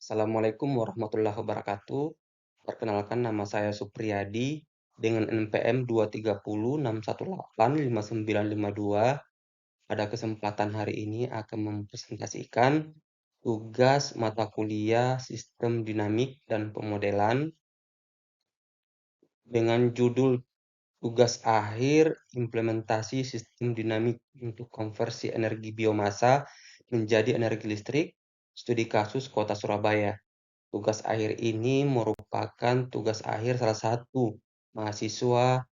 Assalamualaikum warahmatullahi wabarakatuh. Perkenalkan nama saya Supriyadi dengan NPM 23061859952. Pada kesempatan hari ini akan mempresentasikan tugas mata kuliah Sistem Dinamik dan Pemodelan dengan judul tugas akhir implementasi sistem dinamik untuk konversi energi biomasa menjadi energi listrik, studi kasus Kota Surabaya. Tugas akhir ini merupakan tugas akhir salah satu mahasiswa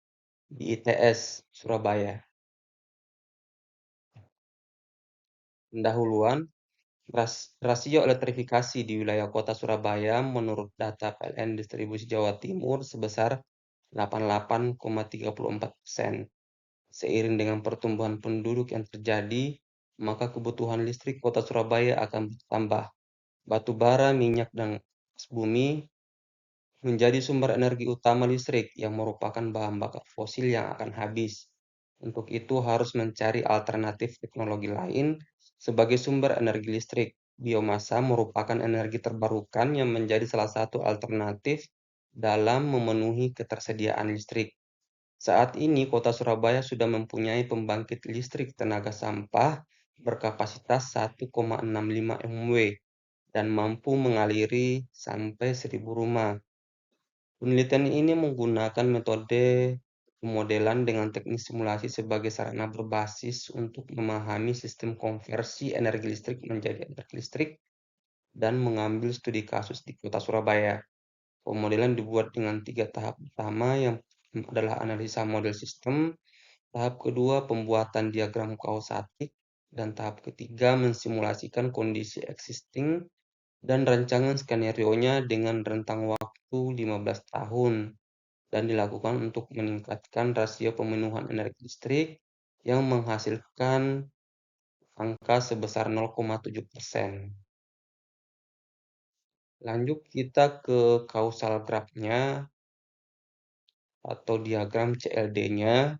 di ITS Surabaya. Pendahuluan, rasio elektrifikasi di wilayah Kota Surabaya menurut data PLN Distribusi Jawa Timur sebesar 88,34%. Seiring dengan pertumbuhan penduduk yang terjadi, maka kebutuhan listrik Kota Surabaya akan bertambah. Batu bara, minyak, dan gas bumi menjadi sumber energi utama listrik yang merupakan bahan bakar fosil yang akan habis. Untuk itu harus mencari alternatif teknologi lain sebagai sumber energi listrik. Biomasa merupakan energi terbarukan yang menjadi salah satu alternatif dalam memenuhi ketersediaan listrik. Saat ini Kota Surabaya sudah mempunyai pembangkit listrik tenaga sampah berkapasitas 1,65 MW dan mampu mengaliri sampai 1.000 rumah. Penelitian ini menggunakan metode pemodelan dengan teknik simulasi sebagai sarana berbasis untuk memahami sistem konversi energi listrik menjadi energi listrik dan mengambil studi kasus di Kota Surabaya. Pemodelan dibuat dengan 3 tahap pertama yang adalah analisa model sistem, tahap kedua pembuatan diagram kausatik, dan tahap ketiga mensimulasikan kondisi existing dan rancangan skenario-nya dengan rentang waktu 15 tahun dan dilakukan untuk meningkatkan rasio pemenuhan energi listrik yang menghasilkan angka sebesar 0,7%. Lanjut kita ke causal graph-nya atau diagram CLD-nya.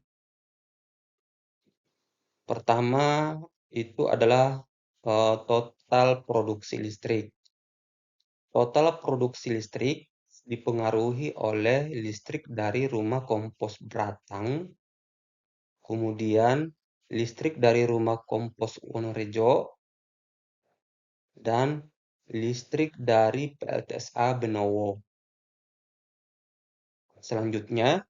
Pertama itu adalah total produksi listrik. Total produksi listrik dipengaruhi oleh listrik dari rumah kompos Beratang, kemudian listrik dari rumah kompos Wonorejo, dan listrik dari PLTSA Benowo. Selanjutnya,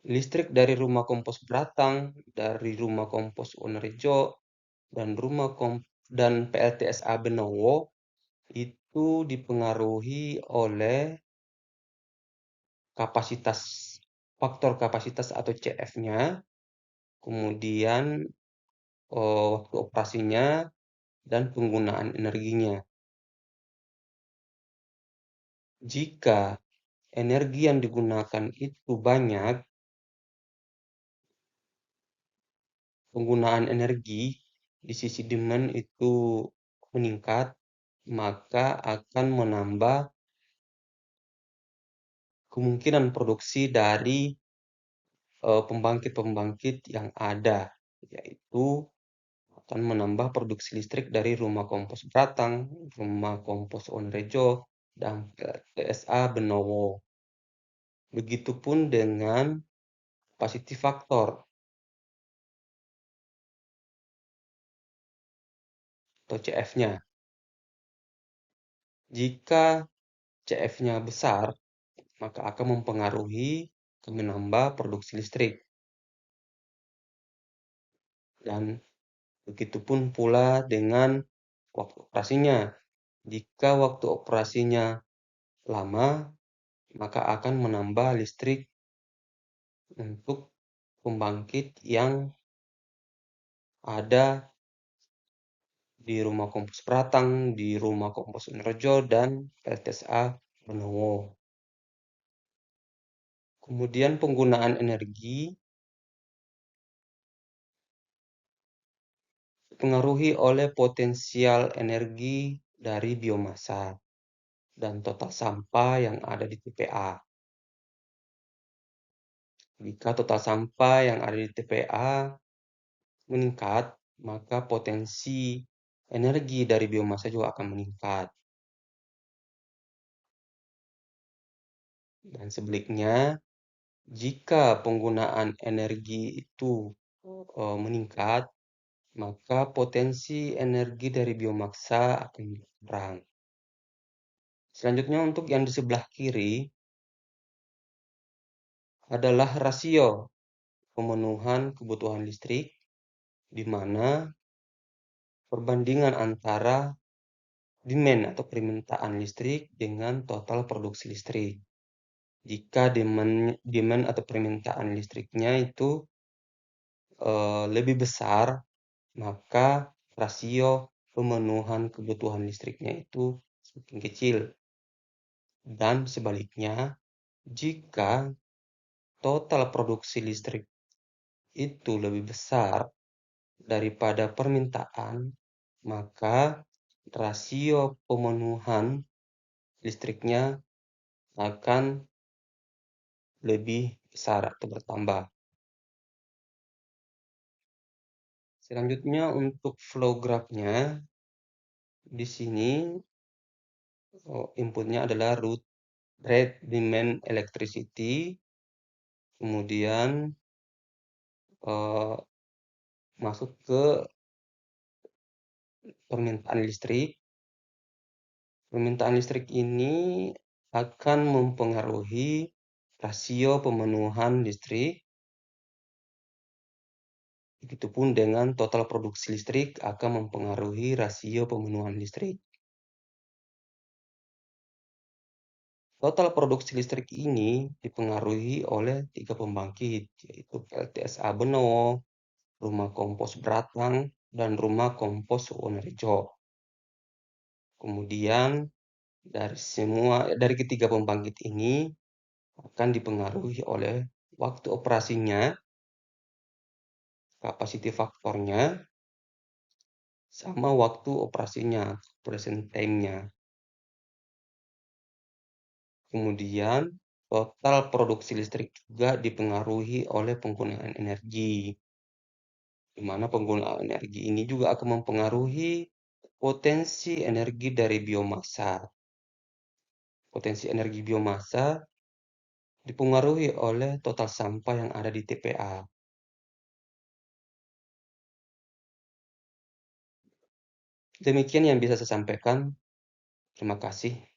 listrik dari rumah kompos Beratang, dari rumah kompos Wonorejo, dan PLTSA Benowo itu dipengaruhi oleh faktor kapasitas atau CF-nya, kemudian waktu operasinya, dan penggunaan energinya. Jika energi yang digunakan itu banyak, penggunaan energi di sisi demand itu meningkat, maka akan menambah kemungkinan produksi dari pembangkit-pembangkit yang ada, yaitu akan menambah produksi listrik dari rumah kompos Beratang, rumah kompos Wonorejo, dan PLTSA Benowo. Begitupun dengan capacity factor atau CF-nya. Jika CF-nya besar, maka akan mempengaruhi menambah produksi listrik. Dan begitupun pula dengan waktu operasinya. Jika waktu operasinya lama, maka akan menambah listrik untuk pembangkit yang ada di rumah kompos Beratang, di rumah kompos Wonorejo, dan PLTSA Benowo. Kemudian penggunaan energi dipengaruhi oleh potensial energi dari biomasa dan total sampah yang ada di TPA. Jika total sampah yang ada di TPA meningkat, maka potensi energi dari biomasa juga akan meningkat. Dan sebaliknya, jika penggunaan energi itu meningkat, maka potensi energi dari biomasa akan berkurang. Selanjutnya untuk yang di sebelah kiri adalah rasio pemenuhan kebutuhan listrik, di mana perbandingan antara demand atau permintaan listrik dengan total produksi listrik. Jika demand atau permintaan listriknya itu lebih besar, maka rasio pemenuhan kebutuhan listriknya itu semakin kecil. Dan sebaliknya, jika total produksi listrik itu lebih besar daripada permintaan, maka rasio pemenuhan listriknya akan lebih besar atau bertambah. Selanjutnya untuk flow graph-nya, di sini inputnya adalah rate demand electricity, kemudian masuk ke permintaan listrik. Permintaan listrik ini akan mempengaruhi rasio pemenuhan listrik. Begitupun dengan total produksi listrik akan mempengaruhi rasio pemenuhan listrik. Total produksi listrik ini dipengaruhi oleh 3 pembangkit, yaitu PLTSA Benowo, Rumah Kompos Beratang, dan Rumah Kompos Wonorejo. Kemudian dari ketiga pembangkit ini akan dipengaruhi oleh waktu operasinya, capacity faktornya, sama waktu operasinya, operation time-nya. Kemudian total produksi listrik juga dipengaruhi oleh penggunaan energi, di mana penggunaan energi ini juga akan mempengaruhi potensi energi dari biomasa. Potensi energi biomasa dipengaruhi oleh total sampah yang ada di TPA. Demikian yang bisa saya sampaikan. Terima kasih.